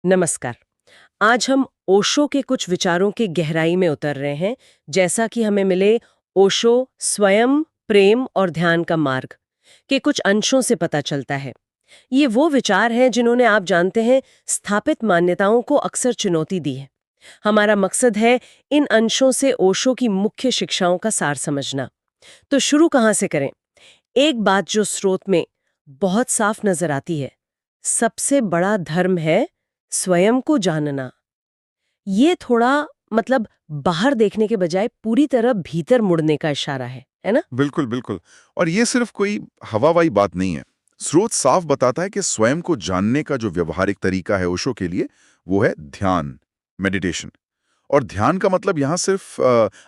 नमस्कार। आज हम ओशो के कुछ विचारों के गहराई में उतर रहे हैं, जैसा कि हमें मिले ओशो स्वयं, प्रेम और ध्यान का मार्ग के कुछ अंशों से पता चलता है। ये वो विचार हैं जिन्होंने, आप जानते हैं, स्थापित मान्यताओं को अक्सर चुनौती दी है। हमारा मकसद है इन अंशों से ओशो की मुख्य शिक्षाओं का सार समझना। तो शुरू कहाँ से करें? एक बात जो स्रोत में बहुत साफ नजर आती है, सबसे बड़ा धर्म है स्वयं को जानना। ये थोड़ा बाहर देखने के बजाय पूरी तरह भीतर मुड़ने का इशारा है ना? बिल्कुल बिल्कुल। और ये सिर्फ कोई हवाबाजी बात नहीं है। स्रोत साफ बताता है कि स्वयं को जानने का जो व्यवहारिक तरीका है ओशो के लिए, वो है ध्यान, मेडिटेशन। और ध्यान का मतलब यहाँ सिर्फ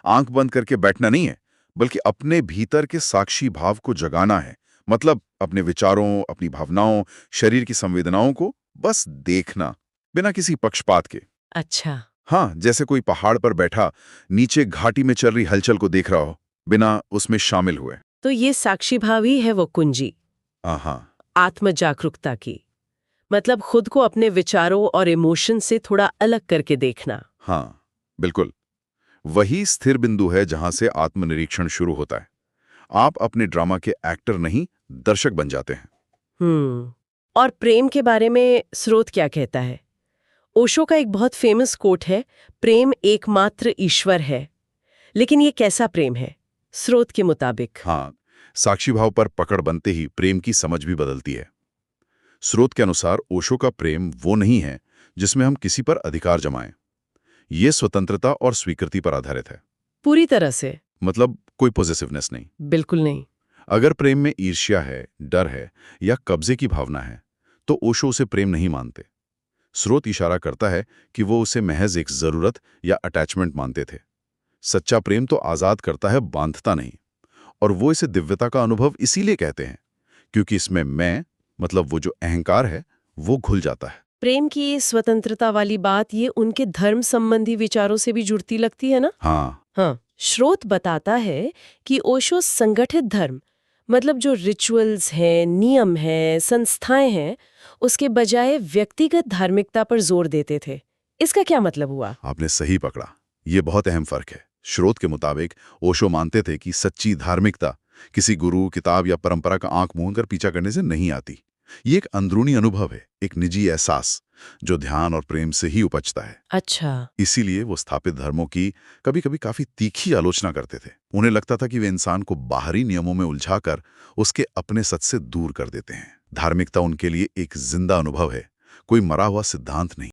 आंख बंद करके बैठना नहीं है, बल्कि अपने भीतर के साक्षी भाव को जगाना है। मतलब अपने विचारों, अपनी भावनाओं, शरीर की संवेदनाओं को बस देखना, बिना किसी पक्षपात के। अच्छा। हाँ, जैसे कोई पहाड़ पर बैठा नीचे घाटी में चल रही हलचल को देख रहा हो, बिना उसमें शामिल हुए। तो ये साक्षी भाव ही है वो कुंजी हाँ। आत्म जागरूकता की। मतलब खुद को अपने विचारों और इमोशन से थोड़ा अलग करके देखना। हाँ, बिल्कुल। वही स्थिर बिंदु है जहां से आत्मनिरीक्षण शुरू होता है। आप अपने ड्रामा के एक्टर नहीं, दर्शक बन जाते हैं। और प्रेम के बारे में स्रोत क्या कहता है? ओशो का एक बहुत फेमस कोट है, प्रेम एकमात्र ईश्वर है। लेकिन ये कैसा प्रेम है स्रोत के मुताबिक? हाँ, साक्षी भाव पर पकड़ बनते ही प्रेम की समझ भी बदलती है। स्रोत के अनुसार ओशो का प्रेम वो नहीं है जिसमें हम किसी पर अधिकार जमाएं। ये स्वतंत्रता और स्वीकृति पर आधारित है। पूरी तरह से? मतलब कोई पॉजिटिवनेस नहीं। बिल्कुल नहीं। अगर प्रेम में ईर्ष्या है, डर है या कब्जे की भावना है, तो ओशो उसे प्रेम नहीं मानते। स्रोत इशारा करता है कि वो उसे महज एक जरूरत या अटैचमेंट मानते थे। सच्चा प्रेम तो आजाद करता है, बांधता नहीं। और वो इसे दिव्यता का अनुभव इसीलिए कहते हैं, क्योंकि इसमें मैं, मतलब वो जो अहंकार है, वो घुल जाता है। प्रेम की ये स्वतंत्रता वाली बात, ये उनके धर्म संबंधी विचारों से भी जुड़ती लगती है ना? हाँ। स्रोत बताता है कि ओशो संगठित धर्म, मतलब जो रिचुअल्स हैं, नियम हैं, संस्थाएं हैं, उसके बजाय व्यक्तिगत धार्मिकता पर जोर देते थे। इसका क्या मतलब हुआ? आपने सही पकड़ा। ये बहुत अहम फर्क है। स्रोत के मुताबिक ओशो मानते थे कि सच्ची धार्मिकता किसी गुरु, किताब या परंपरा का आंख मूंद कर पीछा करने से नहीं आती। ये एक अंदरूनी अनुभव है, एक निजी एहसास, जो ध्यान और प्रेम से ही उपजता है। अच्छा। इसीलिए वो स्थापित धर्मों की कभी कभी काफी तीखी आलोचना करते थे। उन्हें लगता था कि वे इंसान को बाहरी नियमों में उलझाकर उसके अपने सच से दूर कर देते हैं। धार्मिकता उनके लिए एक जिंदा अनुभव है, कोई मरा हुआ सिद्धांत नहीं।